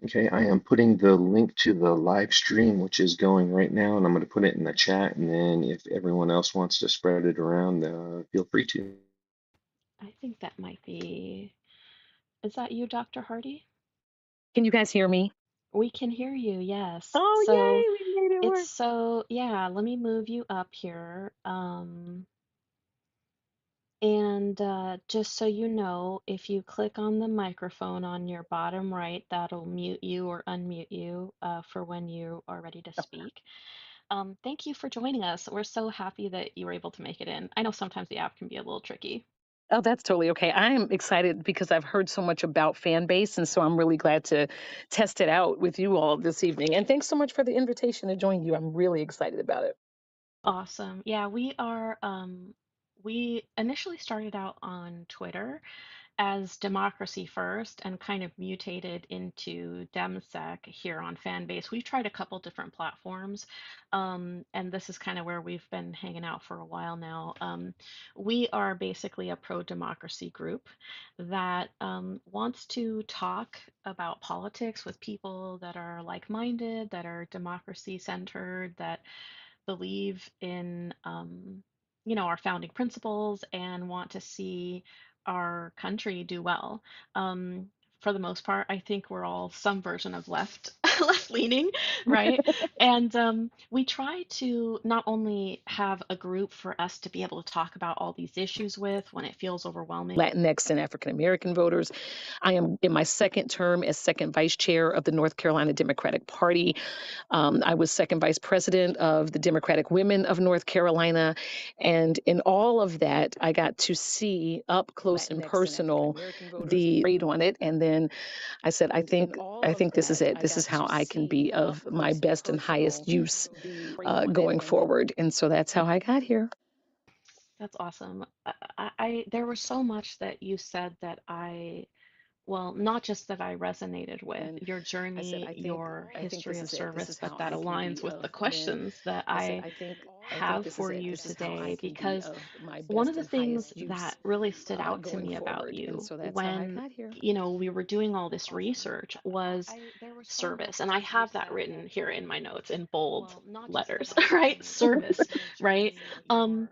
Okay, I am putting the link to the live stream, which is going right now, and I'm going to put it in the chat. And then if everyone else wants to spread it around, feel free to. I think that might be. Is that you, Dr. Hardy? Can you guys hear me? We can hear you, yes. Oh, So yay, we made it it's work. so, yeah, let me move you up here. And just so you know, if you click on the microphone on your bottom right, that'll mute you or unmute you for when you are ready to speak. Thank you for joining us. We're so happy that you were able to make it in. I know sometimes the app can be a little tricky. Oh, that's totally okay. I'm excited because I've heard so much about fan base, and so I'm really glad to test it out with you all this evening. And thanks so much for the invitation to join you. I'm really excited about it. Awesome. Yeah, we initially started out on Twitter as Democracy First and kind of mutated into DEMSEC here on Fanbase. We've tried a couple different platforms, and this is kind of where we've been hanging out for a while now. We are basically a pro-democracy group that wants to talk about politics with people that are like-minded, that are democracy-centered, that believe in our founding principles and want to see our country do well. Um, for the most part, I think we're all some version of left leaning, right? And we try to not only have a group for us to be able to talk about all these issues with when it feels overwhelming. Latinx and African American voters. I am in my second term as second vice chair of the North Carolina Democratic Party. I was second vice president of the Democratic Women of North Carolina. And in all of that, I got to see up close and personal the rate on it. And then I said, I think this is it. This is how I can be of my best and highest use going forward. And so that's how I got here. That's awesome. There was so much that you said that well, not just that I resonated with And your I said, journey, your I think history this of is it. This service, is but how that I can aligns be with the of. And then questions that I said, I I think have this is for it. you This is how I today, can be because of my one best of the and things highest use that really stood out to going me about forward. And you so that's how I when, got here. we were doing all this research was service. And I have that written here in my notes in bold letters, right? Service, right? Um,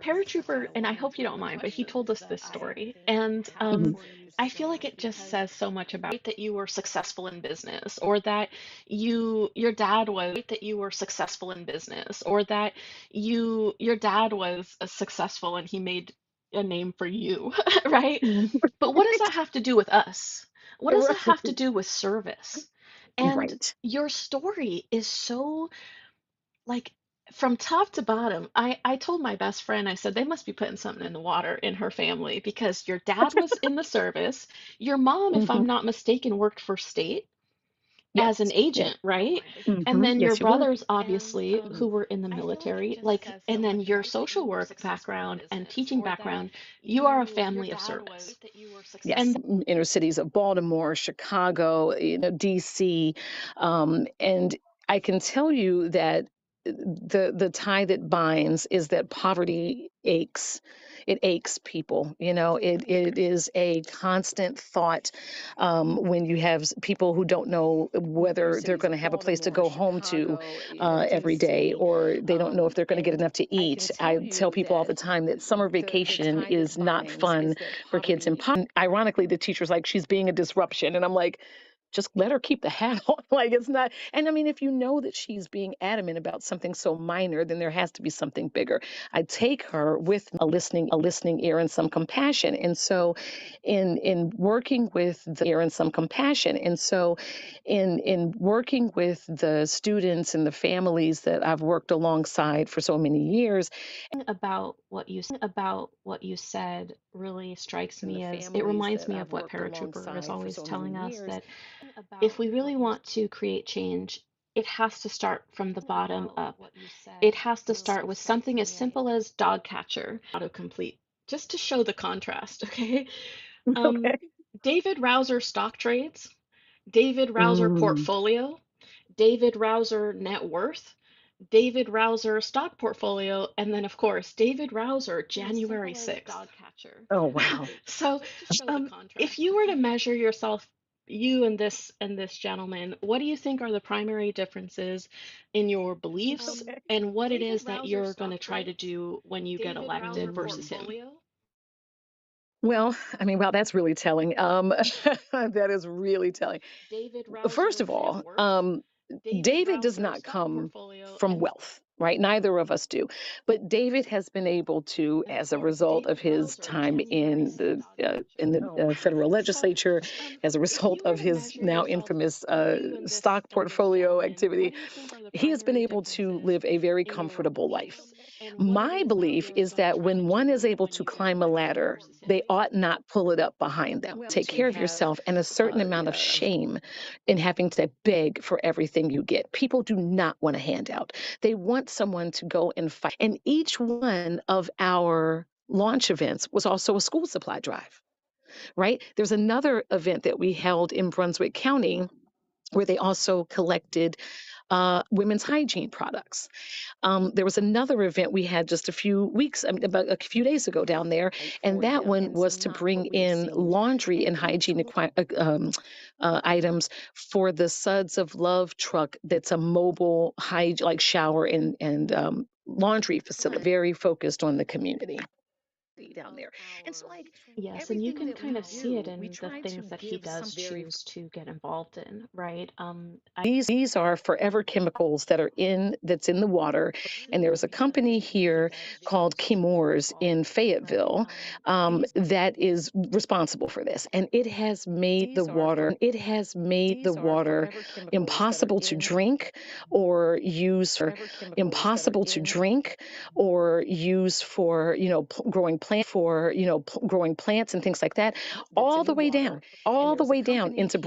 Paratrooper, and I hope you don't mind, but he told us this story. And Mhm. I feel like it just says so much about that you were successful in business, or that your dad was that you were successful in business, or that your dad was successful and he made a name for you, right? But what does that have to do with us? What does that Right. have to do with service? And Right. your story is so, like, from top to bottom. I told my best friend, I said they must be putting something in the water in her family, because your dad was in the service. Your mom, if Hmm. I'm not mistaken, worked for state Yes. as an Yes. agent, right? And Hmm. then your Yes, you were. brothers, obviously, who were in the military, like, and then your social work background and teaching background, you are a family of service. Yes. And Inner cities of Baltimore, Chicago, DC. And I can tell you that the tie that binds is that poverty aches. It aches people. It is a constant thought when you have people who don't know whether they're going to have a place to go home to every day, or they don't know if they're going to get enough to eat. I tell people all the time that summer vacation is not fun for kids in poverty. Ironically, the teacher's like, she's being a disruption. And I'm like, just let her keep the hat on. Like, it's not. And I mean, if you know that she's being adamant about something so minor, then there has to be something bigger. I take her with a listening ear and some compassion. And so in working with the ear and some compassion. And so in working with the students and the families that I've worked alongside for so many years, about what you said really strikes and the me as, it families reminds that me I've of what worked Paratrooper is alongside for always so many telling us, years. that if we really want to create change, it has to start from the bottom up. It has to start with something as simple as dog catcher autocomplete, just to show the contrast, okay? Um, Okay. David Rouser stock trades, David Rouser Mm. portfolio, David Rouser net worth, David Rouser stock portfolio, and then, of course, David Rouser January 6th. Oh, wow. So, if you were to measure yourself you and this gentleman, what do you think are the primary differences in your beliefs Okay. and what it is that you're going to try to do when you get elected versus him? Well, I mean, wow, that's really telling. That is really telling. First of all, David does not come from wealth, right? Neither of us do. But David has been able to, as a result of his time in the federal legislature, as a result of his now infamous stock portfolio activity, he has been able to live a very comfortable life. My belief is that when one is able to climb a ladder, they ought not pull it up behind them. Take care of yourself and a certain amount of shame in having to beg for everything you get. People do not want a handout. They want someone to go and fight. And each one of our launch events was also a school supply drive, right? There's another event that we held in Brunswick County where they also collected women's hygiene products. There was another event we had just a few weeks, about a few days ago down there, and that one was to bring in laundry and hygiene items for the Suds of Love truck. That's a mobile like shower and laundry facility, very focused on the community down there. And so, like Yes, and you everything can that we kind of see it do, we in the try to things that he give some does very choose to get involved in, right? these are forever chemicals that are that's in the water, and there's a company here called Chemours in Fayetteville that is responsible for this, and it has made the water impossible to drink or use for impossible to drink or use for growing plants and things like that, all the way down into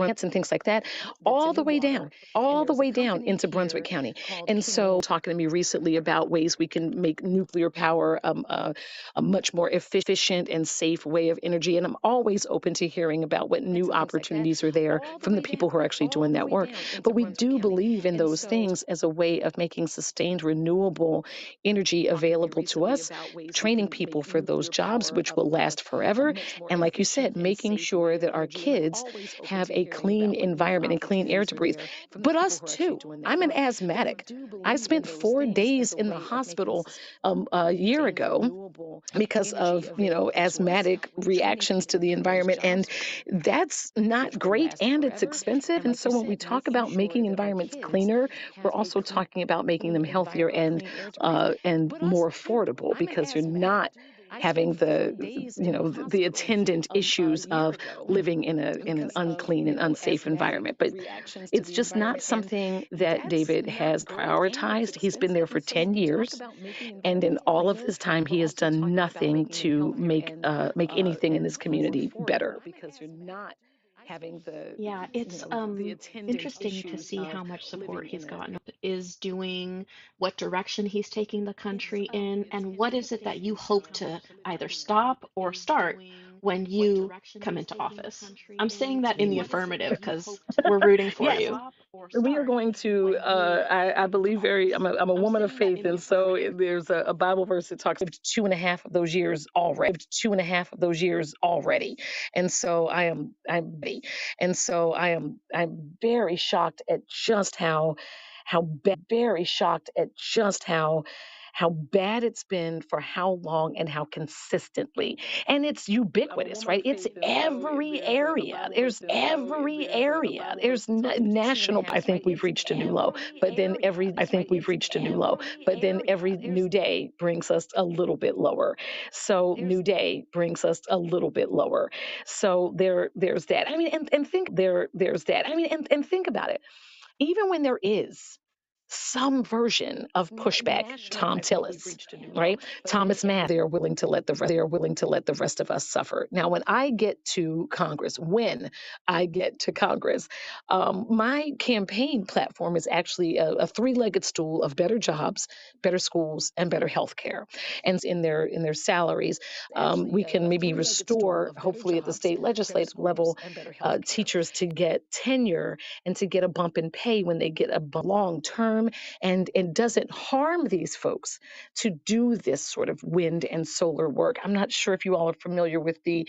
Brunswick County. And so, talking to me recently about ways we can make nuclear power a much more efficient and safe way of energy. And I'm always open to hearing about what new opportunities are there from the people who are actually doing that work. But we do believe in those things as a way of making sustained renewable energy available to us, training people for those jobs, which will last forever. And like you said, making sure that our kids have a clean environment and clean air to breathe. But us too. I'm an asthmatic. I spent 4 days in the hospital a year ago because of asthmatic reactions to the environment, and that's not great, and it's expensive. And so when we talk about making environments cleaner, we're also talking about making them healthier and more affordable, because you're not having the attendant issues of living in an unclean and unsafe environment. But it's just not something that David has prioritized. He's been there for 10 years, and in all of this time, he has done nothing to make anything in this community better. Yeah, it's interesting to see how much support he's gotten, is doing, what direction he's taking the country in, and what is it that you hope to either stop or start when you come into office. I'm saying that in the affirmative because we're rooting for Yes, you. we are going to. I believe very. I'm a woman of faith, and so there's a Bible verse that talks about 2.5 of those years already, and so I'm very shocked at just how bad it's been, for how long and how consistently. And it's ubiquitous, right? It's every area. There's national. I think we've reached a new low, but then every new day brings us a little bit lower. So there's that. I mean, and think about it. Even when there is some version of pushback, Tom Tillis, right? Thomas Math, they are willing to let the rest of us suffer. Now, when I get to Congress, my campaign platform is actually a three-legged stool of better jobs, better schools, and better health care. And in their salaries, we can maybe restore, hopefully at the state legislative level, teachers to get tenure and to get a bump in pay when they get a long term, and doesn't harm these folks to do this sort of wind and solar work. I'm not sure if you all are familiar with the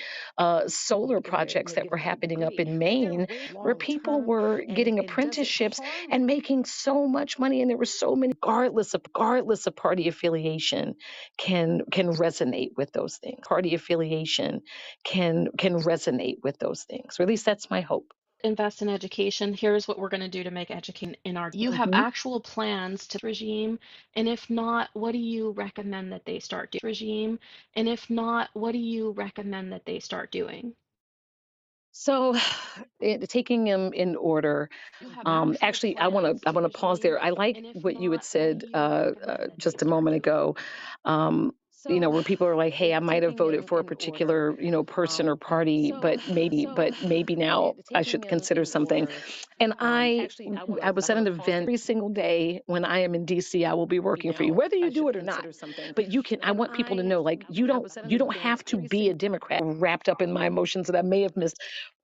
solar projects that were happening up in Maine, where people were getting apprenticeships and making so much money, and there were so many, regardless of party affiliation, can resonate with those things. Party affiliation can resonate with those things, or at least that's my hope. Invest in education. Here's what we're going to do to make education in our. You have Mhm. actual plans to regime, and if not, what do you recommend that they start doing? Regime, and if not, what do you recommend that they start doing? So, taking them in order. Actually, I want to pause there. I like what you had said just a moment ago. Where people are like, "Hey, I might have voted for a particular person or party, but maybe now I should consider something." And I was at an event every single day when I am in DC. I will be working for you, whether you do it or not. But you can. I want people to know, like, you don't have to be a Democrat. Wrapped up in my emotions that I may have missed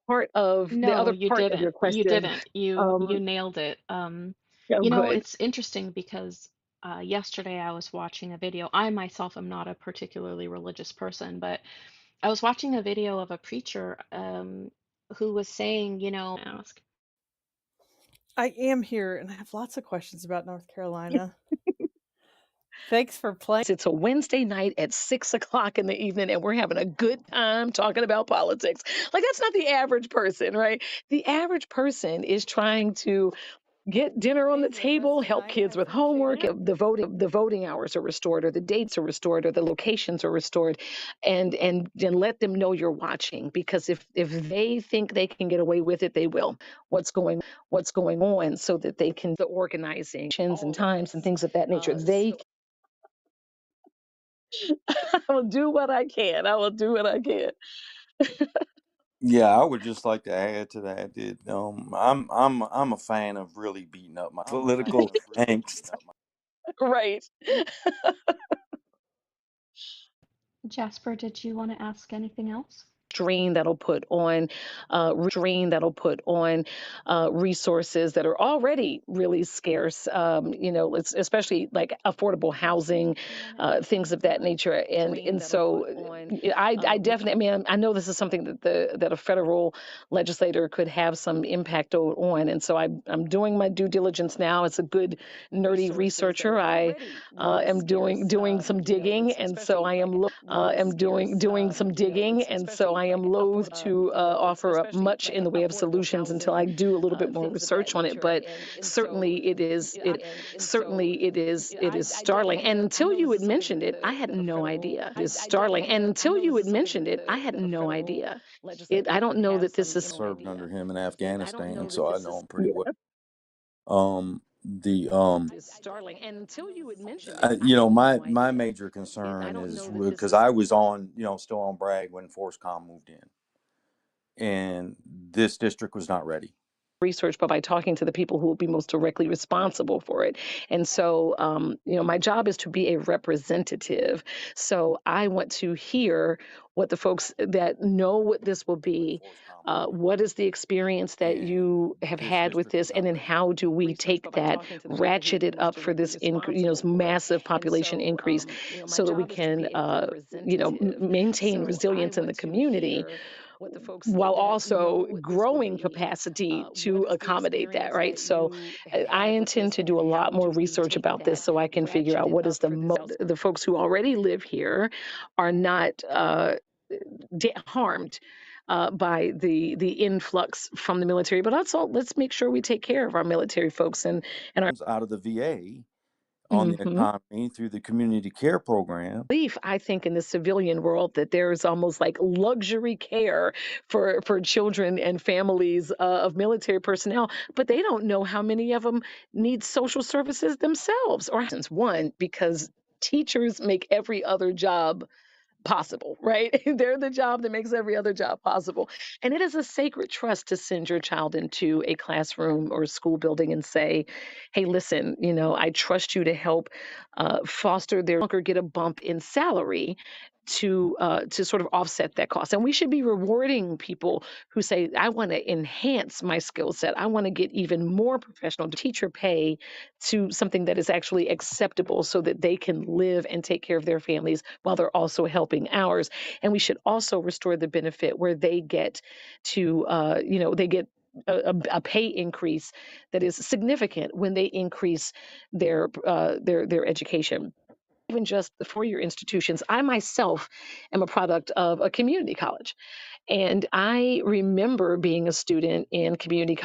part of the No, other you part of didn't. your You question. didn't. You Um, nailed it. oh, good. It's interesting because yesterday I was watching a video. I myself am not a particularly religious person, but I was watching a video of a preacher who was saying, ask. I am here and I have lots of questions about North Carolina. Thanks for playing. It's a Wednesday night at 6 o'clock in the evening, and we're having a good time talking about politics. Like, that's not the average person, right? The average person is trying to get dinner on the table, help kids with homework. The voting hours are restored, or the dates are restored, or the locations are restored, and let them know you're watching. Because if they think they can get away with it, they will. What's going on, so that they can the organizing and times and things of that nature. I will do what I can. I will do what I can. Yeah, I would just like to add to that that I'm a fan of really beating up my political angst. Right. Jasper, did you want to ask anything else? That'll put on resources that are already really scarce. Especially like affordable housing, things of that nature. And so I definitely. I mean, I know this is something that a federal legislator could have some impact on. And so I'm doing my due diligence now. As a good nerdy researcher, I am doing some digging, and so I am doing some digging, and so I am loath to offer up much in the way of solutions until I do a little bit more research on it. But certainly it is startling. And until you had mentioned it, I had no idea. It is startling. And until you had mentioned it, I had no idea. I don't know that this is. Served under him in Afghanistan, so I know him pretty well. Yeah, The is startling. And until you had mentioned it, I you know, had no my idea. major I concern don't is know that this because is I was on, still on Bragg when Forscom moved in, and this district was not ready. research, but by talking to the people who will be most directly responsible for it. And so, my job is to be a representative. So I want to hear what the folks that know what this will When be. Forscom moved What is the experience that in, and you have this had with district this, was and not then ready. how do we take that, ratchet it up for this this massive population increase, so that we can, maintain resilience in the community, while also growing capacity to accommodate that, right? So I intend to do a lot more research about this, so I can figure out what is the folks who already live here are not harmed by the influx from the military. But also, let's make sure we take care of our military folks and our. Out of the VA on the Mhm. economy through the community care program. Belief, I think, in the civilian world, that there's almost like luxury care for children and families of military personnel, but they don't know how many of them need social services themselves. Or one, because teachers make every other job possible, right? They're the job that makes every other job possible. And it is a sacred trust to send your child into a classroom or a school building and say, hey, listen, I trust you to help foster their longer get a bump in salary to sort of offset that cost. And we should be rewarding people who say, I want to enhance my skill set. I want to get even more professional teacher pay to something that is actually acceptable so that they can live and take care of their families while they're also helping ours. And we should also restore the benefit where they get to, they get a pay increase that is significant when they increase their education. Even just the four-year institutions. I myself am a product of a community college. And I remember being a student in community,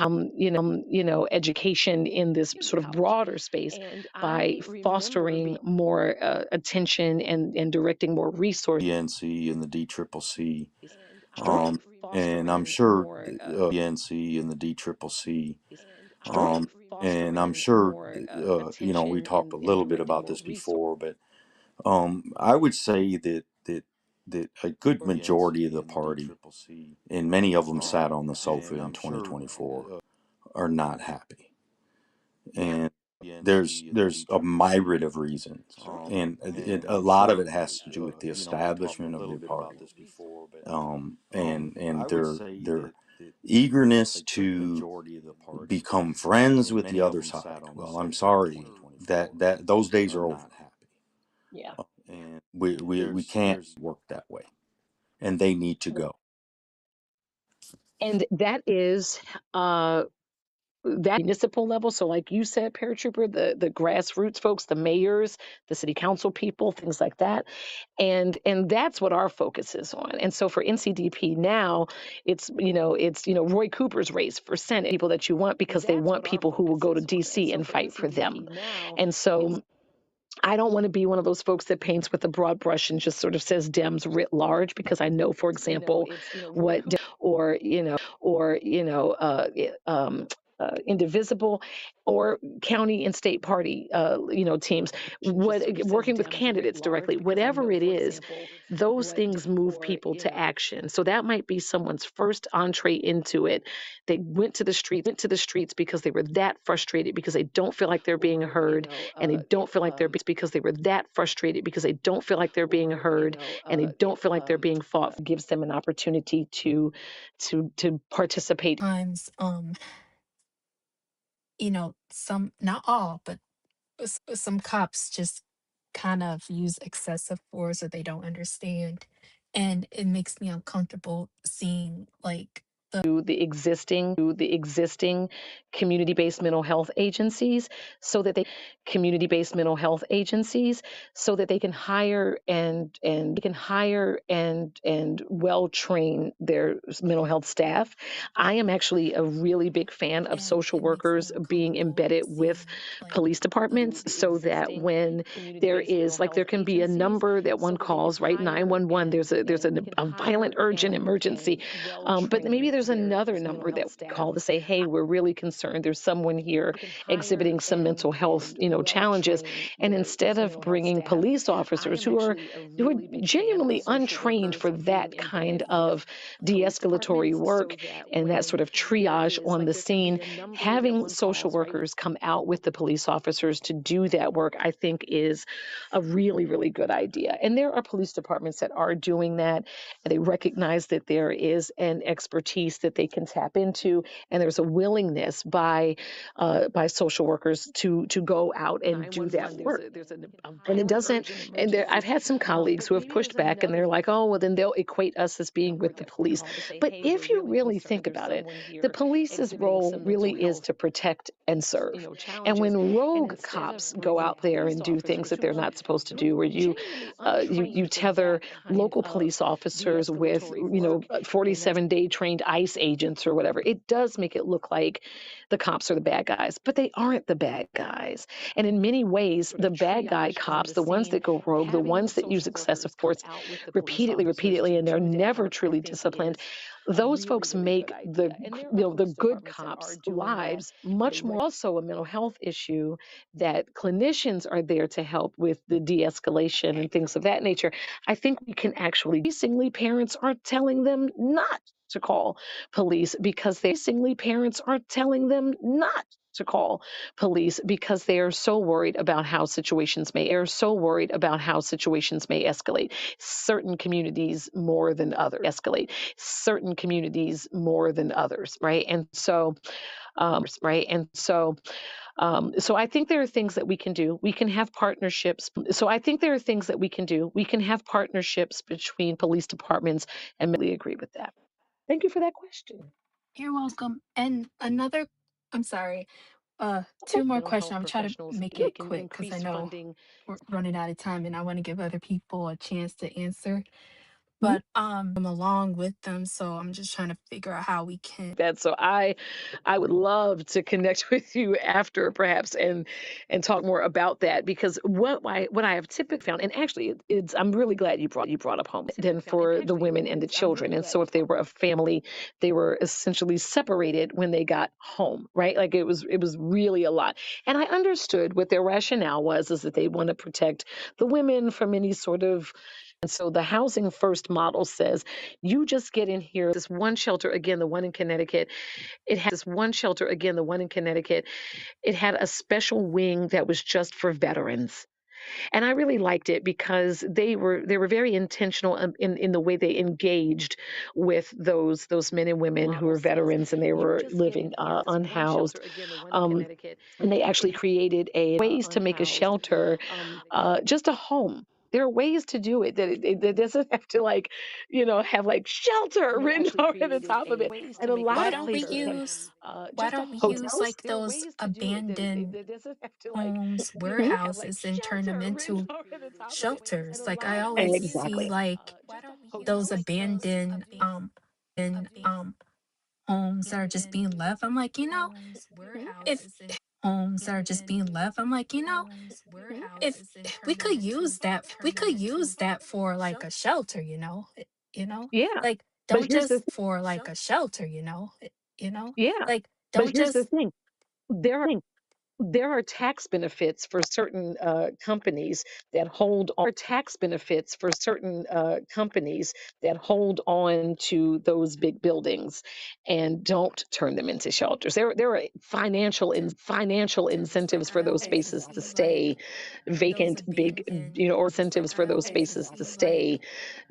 education in this sort of broader space by fostering more attention and directing more resources. The NC and the DCCC, and I'm sure NC and the DCCC, and I'm sure we talked a little bit about this before, but I would say that a good majority of the party, and many of them sat on the sofa in 2024, are not happy, and there's a myriad of reasons, and a lot of it has to do with the establishment of the party, and their eagerness to become friends with the other side. Well, I'm sorry that those days are over. Yeah. We can't work that way, and they need to go. And that is that municipal level. So like you said, paratrooper, the grassroots folks, the mayors, the city council people, things like that. And that's what our focus is on. And so for NCDP now, it's Roy Cooper's race for Senate, people that you want because they want people who will go to DC and fight for them. And so I don't want to be one of those folks that paints with a broad brush and just sort of says Dems writ large, because I know, for example, what Indivisible or county and state party, teams, working with candidates directly, whatever it is, those things move people to action. So that might be someone's first entree into it. They went to the streets because they were that frustrated because they don't feel like they're being heard, and they don't feel like they're because they were that frustrated because they don't feel like they're being heard, and they don't feel like they're being fought. Gives them an opportunity to participate. Times, some, not all, but some cops just kind of use excessive force or they don't understand. And it makes me uncomfortable seeing like The existing community-based mental health agencies so that they can hire and well train their mental health staff. I am actually a really big fan of social workers being embedded with police departments so that when there is, like, there can be a number that one calls, right? 911, there's a violent urgent emergency, but maybe there's another number that we call to say, hey, we're really concerned. There's someone here exhibiting some mental health, challenges. And instead of bringing police officers who are genuinely untrained for that kind of de-escalatory work and that sort of triage on the scene, having social workers come out with the police officers to do that work, I think is a really, really good idea. And there are police departments that are doing that, and they recognize that there is an expertise that they can tap into, and there's a willingness by social workers to go out and do that work. And it doesn't. And I've had some colleagues who have pushed back, and they're like, "Oh, well, then they'll equate us as being with the police." But if you really think about it, the police's role really is to protect and serve. And when rogue cops go out there and do things that they're not supposed to do, where you tether local police officers with 47-day trained ICE agents or whatever, it does make it look like the cops are the bad guys, but they aren't the bad guys. And in many ways, the bad guy cops, the ones that go rogue, the ones that use excessive force repeatedly, and they're never truly disciplined, those folks make the good cops' lives much more. Also a mental health issue that clinicians are there to help with the de-escalation and things of that nature. I think we can actually, increasingly parents are telling them not to call police because parents are telling them not to call police because they are so worried about how situations may escalate. Certain communities more than others, right? So I think there are things that we can do. We can have partnerships. So I think there are things that we can do. We can have partnerships between police departments and really agree with that. Thank you for that question. You're welcome. And another, I'm sorry, two more questions. I'm trying to make it quick because I know we're running out of time and I want to give other people a chance to answer. But I'm along with them, so I'm just trying to figure out how we can. That so I would love to connect with you after perhaps and talk more about that because what I have typically found, and actually it's I'm really glad you brought up home then for the women and the children. And so if they were a family, they were essentially separated when they got home, right? Like it was really a lot. And I understood what their rationale was, is that they want to protect the women from any sort of. And so the housing first model says you just get in here. This one shelter, again, the one in Connecticut, it had a special wing that was just for veterans. And I really liked it because they were very intentional in the way they engaged with those men and women who were veterans and they were living unhoused. And they actually created a ways to make a shelter just a home. There are ways to do it that it doesn't have to have like shelter written over the top of it. And a lot Why of don't we places have use why just a don't we use hotels. like those abandoned That doesn't have to homes, have like warehouses, and turn them shelter written into over the top of it. And shelters? a Like I lot of always places see like just a those hotels. abandoned homes that are just being left. I'm like, if homes that are just being left, I'm like, if we could use that for like a shelter, Yeah, like but don't here's the just for like a shelter, yeah, like but don't here's the just thing. There are tax benefits for certain companies that hold on to those big buildings and don't turn them into shelters. There are financial incentives like for I those always spaces to see stay like those vacant, big, abandoned or like incentives I for those always spaces to see stay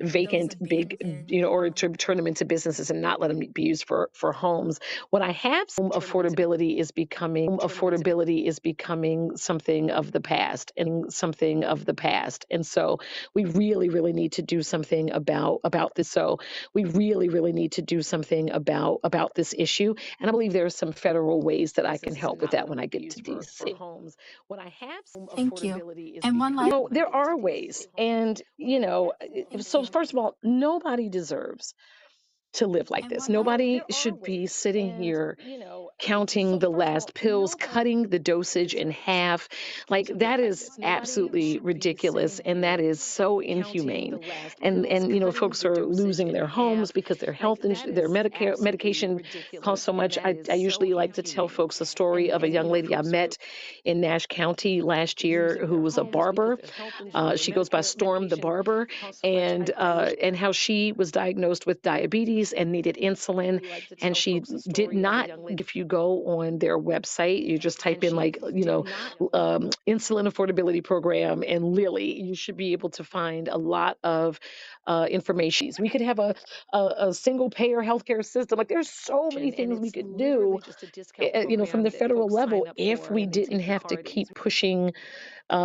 like those vacant, big, abandoned or to turn them into businesses and not let them be used for homes. What I have seen, affordability is becoming something of the past. And so we really, really need to do something about this. So we really, really need to do something about this issue. And I believe there are some federal ways that I can help with that when I get to DC. thank you. And one last Oh, there are ways. And, thank so you. first of all, nobody deserves to live like And this. one last Nobody should be sitting here counting the last pills, cutting the dosage in half. Like that is absolutely ridiculous and that is so inhumane. And folks are losing their homes because their Medicare medication costs so much. I usually like to tell folks the story of a young lady I met in Nash County last year who was a barber. She goes by Storm the Barber, and how she was diagnosed with diabetes and needed insulin, and she did not. If you go on their website, you just type in insulin affordability program and Lilly, you should be able to find a lot of information. We could have a single payer healthcare system. Like there's so many things we could do, from the federal level if we didn't have to keep pushing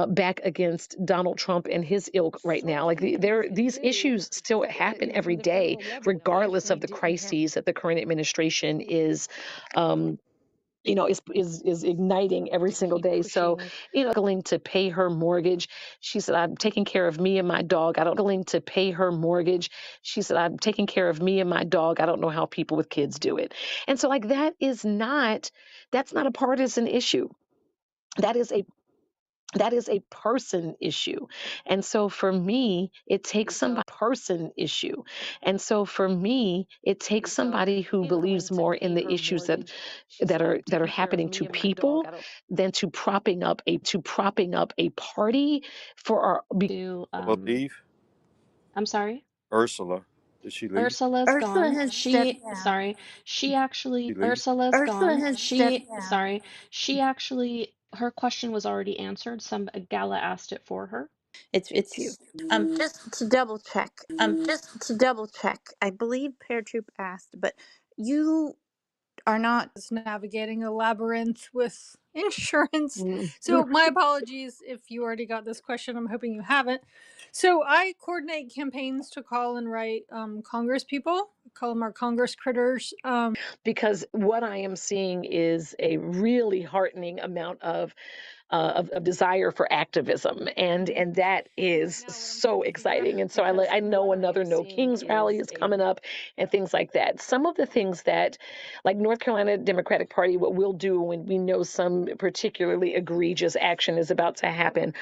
back against Donald Trump and his ilk right now. Like these issues still happen every day, regardless of the crises that the current administration um, is igniting every single day. So, struggling to pay her mortgage. She said, I'm taking care of me and my dog. I don't struggling to pay her mortgage. She said, I'm taking care of me and my dog. I don't know how people with kids do it. And so like that's not a partisan issue. That is a person issue. And so for me, it takes somebody who believes more in the issues that are happening to people than to propping up a party for our To Well, Eve, I'm sorry. Ursula. Did she leave? Ursula's Ursula gone. has stepped She, down. sorry, she She actually, leave? Ursula's Ursula gone. has stepped She, down. sorry, she actually, her question was already answered. Some Gala asked it for her. Thank you. Just to double check. Just to double check. I believe Paratroop asked, but you are not. Is navigating a labyrinth with insurance. Mm. So my apologies if you already got this question. I'm hoping you haven't. So I coordinate campaigns to call and write Congress people. Call them our Congress critters. Because what I am seeing is a really heartening amount of desire for activism, and that is so exciting. And so I know another No Kings rally is coming up, and things like that. Some of the things that, like North Carolina Democratic Party, what we'll do when we know some particularly egregious action is about to happen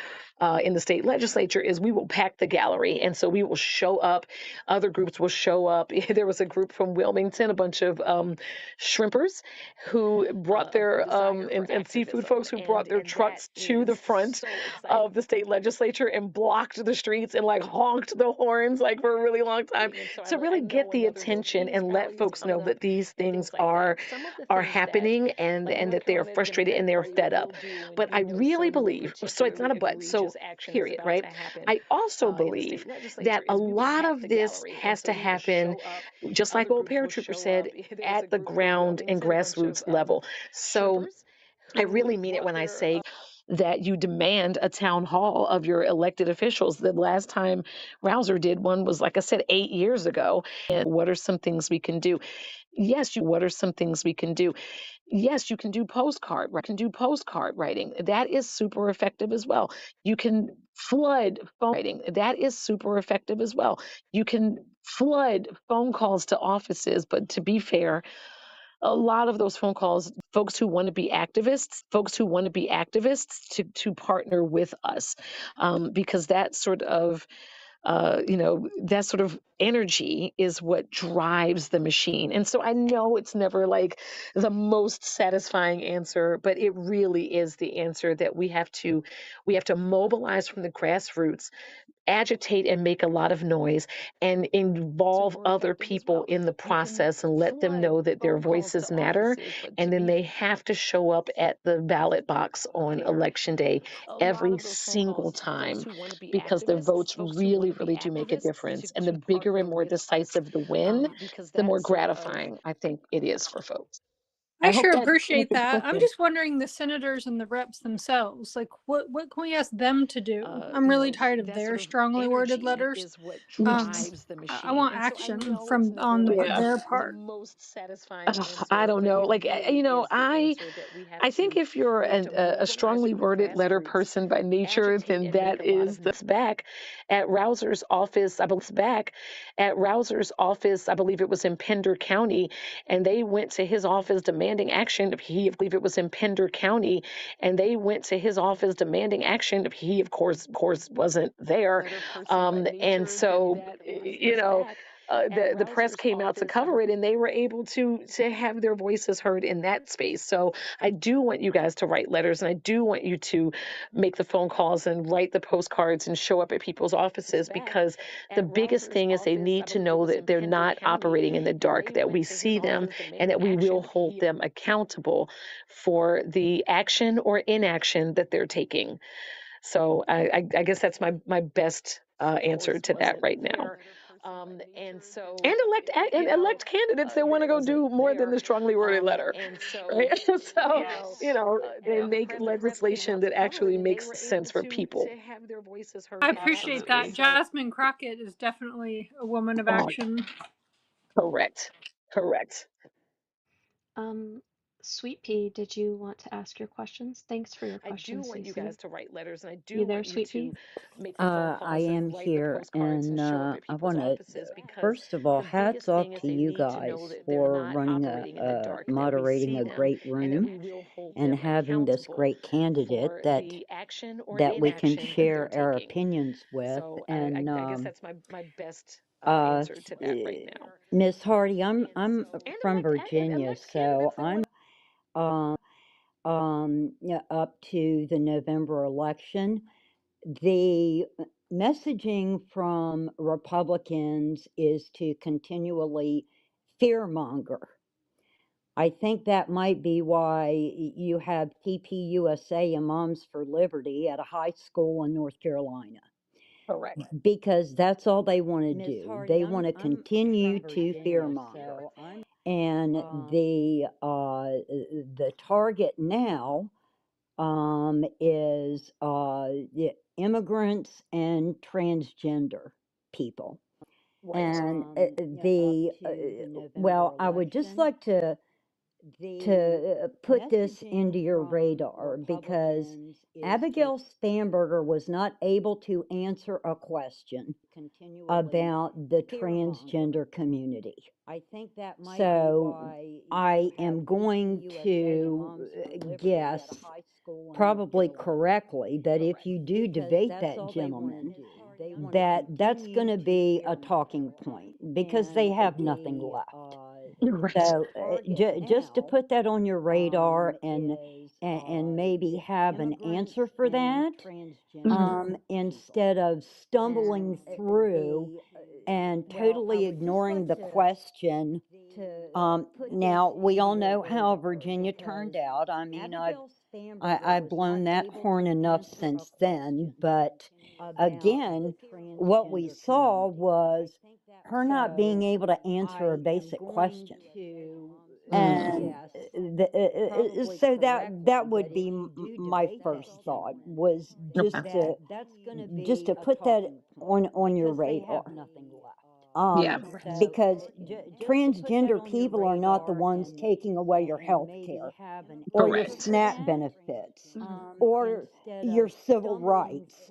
in the state legislature is we will pack the gallery, and so we will show up. Other groups will show up. There was a group from Wilmington, a bunch of shrimpers who brought their and seafood folks who brought their trucks to the front of the state legislature and blocked the streets and like honked the horns like for a really long time to really get the attention and let folks know that these things are happening and that they are frustrated and they're fed up. But I really believe, so it's not a but, so period, right? I also believe that a lot of this has to happen, just like old paratrooper said, at the ground and grassroots level. So I really mean it when I say that you demand a town hall of your elected officials. The last time Rouser did one was, like I said, 8 years ago. And what are some things we can do? What are some things we can do? Yes, you can do postcard writing. That is super effective as well. You can flood phone writing. That is super effective as well. You can flood phone calls to offices, but to be fair, a lot of those phone calls, folks who want to be activists to partner with us, because that sort of energy is what drives the machine. And so I know it's never like the most satisfying answer, but it really is the answer that we have to mobilize from the grassroots, agitate and make a lot of noise, and involve other people in the process and let them know that their voices matter. And then they have to show up at the ballot box on election day every single time, because their votes really, really do make a difference. And the bigger and more decisive the win, the more gratifying I think it is for folks. I I hope sure that appreciate answers the that. I'm question. just wondering the senators and the reps themselves, like what can we ask them to do? I'm really tired of their strongly worded letters. Um, I want action from on Yeah. their part. I don't know. Like, I think if you're a strongly worded letter person by nature, then that is the back at Rouser's office. I believe it was in Pender County, and they went to his office demanding action. I believe it was in Pender County, and they went to his office demanding action. He, of course, wasn't there, and so the press came out to cover it, and they were able to have their voices heard in that space. So I do want you guys to write letters, and I do want you to make the phone calls and write the postcards and show up at people's offices, because the biggest thing is they need to know that they're not operating in the dark, that we see them and that we will hold them accountable for the action or inaction that they're taking. So I guess that's my best answer to that right now. And elect candidates that want to go do more than the strongly worded letter, right? So and make legislation that actually makes sense for people. I appreciate that. Absolutely. Jasmine Crockett is definitely a woman of Oh, action. correct, correct. Um, Sweet Pea, did you want to ask your questions? Thanks for your I do question, want you Cece. guys to write letters, and I do You there, want you Sweet Pea? to make the phone I calls am and write the here, postcards and and show up at I people's want to, offices, because first of all, the hats biggest off thing is to they you need to know guys that they're for not running operating in the dark, that we moderating see a them, great and that room, we will hold and them having this accountable great candidate for that the action or we can inaction that they're share our taking. opinions with. So And I guess that's my best uh, answer to that right now. Miss Hardy, I'm from Virginia, so I'm yeah, up to the November election. The messaging from Republicans is to continually fearmonger. I think that might be why you have TPUSA and Moms for Liberty at a high school in North Carolina, Correct. because that's all they want to do. They want to continue to fearmonger. And the target now is the immigrants and transgender people. Right. And well, I would just like to put this into your radar, because Abigail Stamberger was not able to answer a question about the transgender community. So I am going to guess, probably correctly, that if you do debate that gentleman, that's going to be a talking point, because they have nothing left. Right. So just to put that on your radar, and maybe have an answer for that, Mhm. instead of stumbling through and totally ignoring the question. Now we all know how Virginia turned out. I mean, I've blown that horn enough since then, but again, what we saw was her not being able to answer a basic question. Mhm. And so that would be my first thought, was Okay. just to put that on your radar. Yeah. Because transgender people are not the ones taking away your health care or your Correct. SNAP benefits or your civil rights.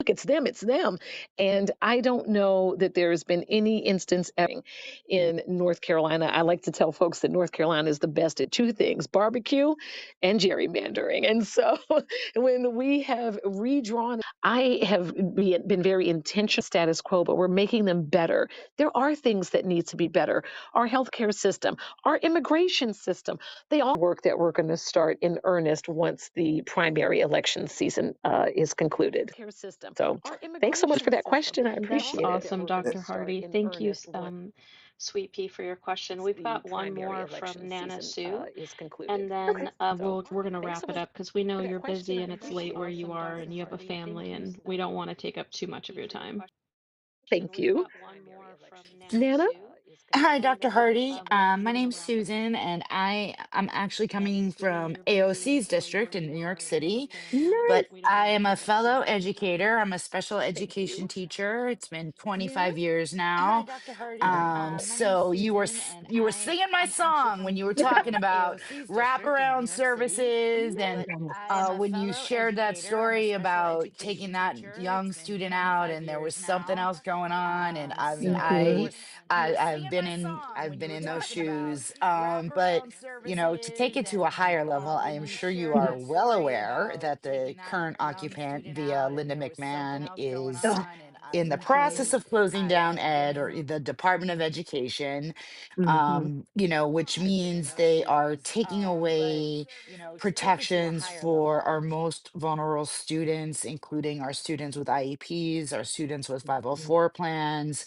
Look, it's them, it's them. And I don't know that there's been any instance ever in North Carolina. I like to tell folks that North Carolina is the best at two things: barbecue and gerrymandering. And so when we have redrawn, I have been very intentional status quo, but we're making them better. There are things that need to be better. Our healthcare system, our immigration system, they all work that we're going to start in earnest once the primary election season is concluded. So thanks so much for that question. I That's appreciate it. awesome, Dr. Hardy. Thank you, Sweet Pea, for your question. We've got one more from Nana Sue, and Okay. then we're gonna wrap it up because we know you're busy and it's late where you are and you have a family and we don't want to take up too much of your time. Thank you. Nana? Hi, Dr. Hardy. My name's Susan, and I'm actually coming from AOC's district in New York City, Nice. but I am a fellow educator. I'm a special education teacher. It's been 25 years now. So you were singing my song when you were talking about wraparound services, and when you shared that story about taking that young student out, and there was something else going on, and I mean, Mhm. I've been in those shoes. But to take it to a higher level, I am sure you are well aware that the current occupant, via Linda McMahon, is Oh, in the process of closing down ed, or the Department of Education, mhm. which means they are taking away protections for our most vulnerable students, including our students with IEPs, our students with Mhm. 504 plans,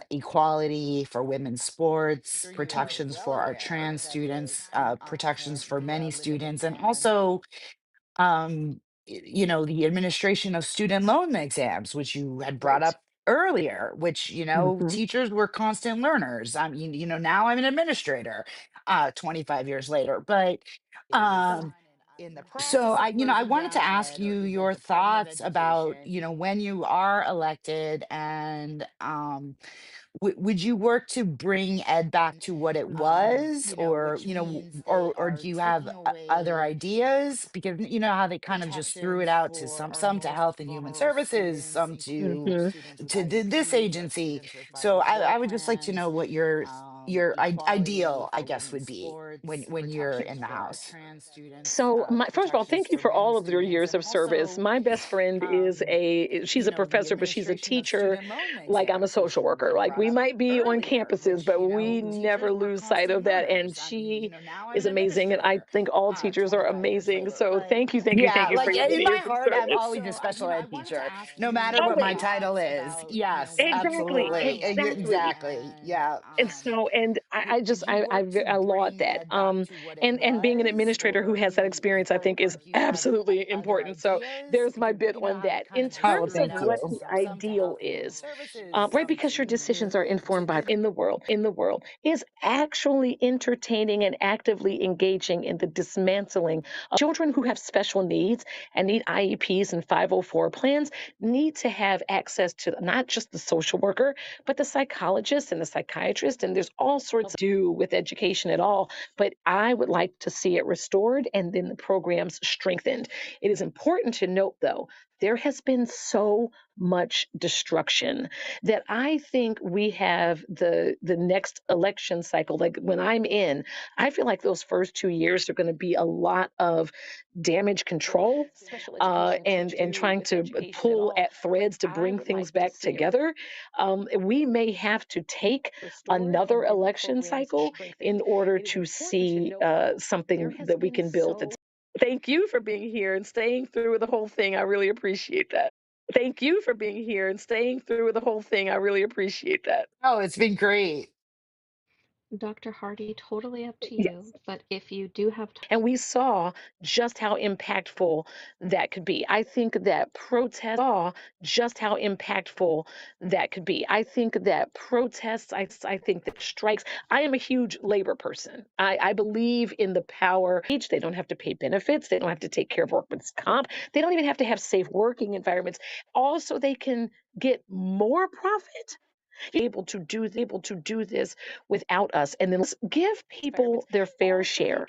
equality for women's sports, protections for our trans students, protections for many students, and also the administration of student loan exams, which you had brought Right. up earlier, which Mhm. teachers were constant learners. I mean, now I'm an administrator 25 years later. But um so I wanted to ask you your thoughts about when you are elected, and would you work to bring ed back to what it was, or or do you have other ideas? Because you know how they kind of just threw it out to some to Health and Human Services, some Mhm. to this agency. So I would just like to know what your ideal, I guess, would be when you're in the house. So, first of all, thank you for all of your years of service. My best friend she's a professor, but she's a teacher. Like I'm a social worker. Like we might be on campuses, but we never lose sight of that. And she is amazing. And I think all teachers are amazing. So thank Yeah, you for like your in years my of heart, I'm service. always a special ed teacher, no matter what my Always. title is. Yes, Exactly. absolutely. Exactly. Exactly. Yeah. And so, and I just, I laud that. And being an administrator who has that experience, I think is absolutely important. So there's my bit on that. In Oh, terms of thank what you. the ideal is, right? Because your decisions are informed by in the world is actually entertaining and actively engaging in the dismantling of children who have special needs and need IEPs and 504 plans need to have access to not just the social worker, but the psychologist and the psychiatrist, and there's all sorts to do with education at all. But I would like to see it restored and then the programs strengthened. It is important to note, though, there has been so much destruction that I think we have the next election cycle. Like when I'm in, I feel like those first 2 years are going to be a lot of damage control and trying to pull at threads to bring things back together. We may have to take another election cycle in order to see something that we can build. Thank you for being here and staying through the whole thing. I really appreciate that. Thank you for being here and staying through the whole thing. I really appreciate that. Oh, it's been great. Dr. Hardy, totally up to Yes. you. But if you do have And we saw just how impactful that could be. I think that protests, I think that strikes, I am a huge labor person. I believe in the power. They don't have to pay benefits. They don't have to take care of workman's comp. They don't even have to have safe working environments. Also, they can get more profit able to do this without us, and then let's give people their fair share,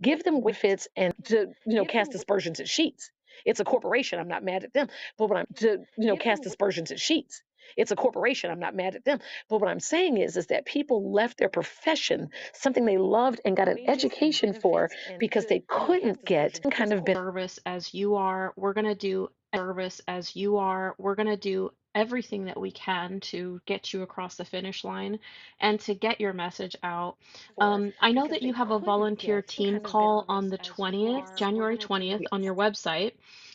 give them benefits, and to cast aspersions at sheets. It's a corporation. I'm not mad at them, but what I'm to cast aspersions at sheets. It's a corporation. I'm not mad at them, but what I'm saying is that people left their profession, something they loved and got an education for, because they couldn't get kind of service as you are, we're going to do service as you are. We're going to do everything that we can to get you across the finish line and to get your message out. I know that you have a volunteer team call on the 20th, January 20th, on your website.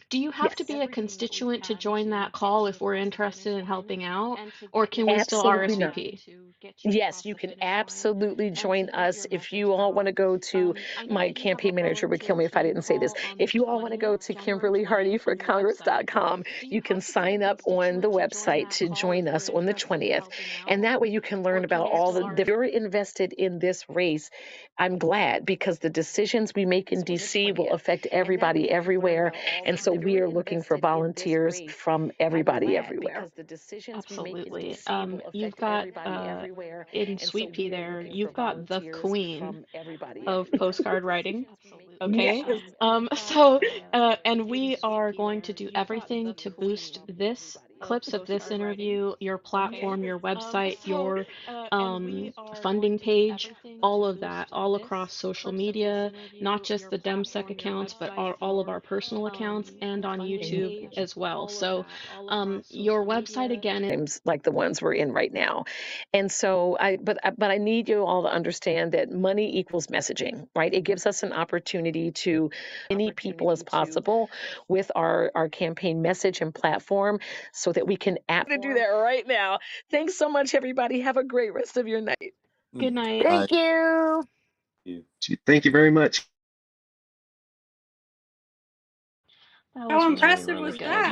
Do you have to yes, be a constituent to join that call if we're interested in helping out, or can we still absolutely not. RSVP? Yes, you can absolutely join us. If you all want to go to, my campaign manager would kill me if I didn't say this. If you all want to go to KimberlyHardyForCongress.com, you can sign up on the website to join us on the 20th. And that way you can learn about if you're invested in this race, I'm glad, because the decisions we make in DC will affect everybody everywhere. And so we are looking for volunteers from everybody everywhere. Absolutely. You've got in Sweet Pea there, you've got the queen of postcard writing. Okay. Yes. And we are going to do everything to boost this clips of this interview, your platform, your website, your funding page, all of that, all across social media, not just the DEMSEC accounts, but all of our personal accounts and on YouTube as well. So your website again Times like the ones we're in right now. And so but I need you all to understand that money equals messaging, right? It gives us an opportunity to many people as possible with our campaign message and platform, so that we can to do that right now. Thanks so much, everybody. Have a great rest of your night. good night. Thank you. Thank you very much. That How was really, impressive really was good. that?